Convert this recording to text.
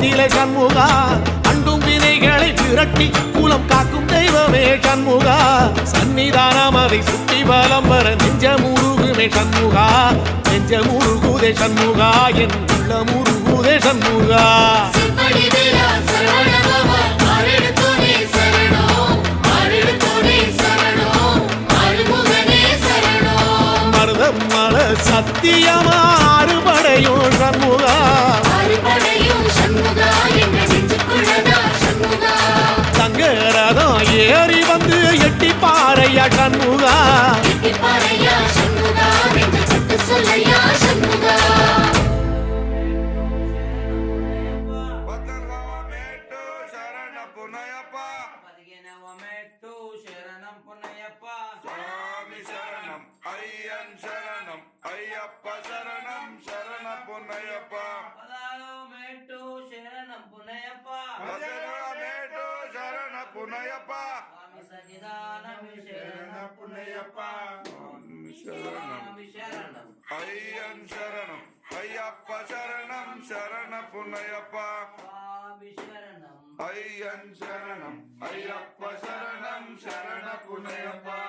நிலை சண்முகா அண்டும் வினைகளை விரட்டி குலம் காக்கும் தெய்வமே சண்முகா சன்னிதானம் அதை சுற்றி பலம் வர நெஞ்சமுருகுமே சண்முகா நெஞ்சமுருகுதே சண்முகா என் உள்ளமுருகுதே சண்முகா மருதமல சத்தியமா அறுபடையும் சண்முகா சங்கரதம் ஏறி வந்து எட்டி பாறையா சண்முகா ஐயப்ப சரணம் சரண பொன்னையப்பா மேட்டு சரணம் புனையப்பா மேட்டு சரண பொன்னையப்பா சன்னிதானம் சரண பொன்னையப்பா சரணம் சரணம் ஐயன் சரணம் ஐயப்ப சரணம் சரண பொன்னையப்பா சரணம் ஐயன் சரணம் ஐயப்ப சரணம் சரண பொன்னையப்பா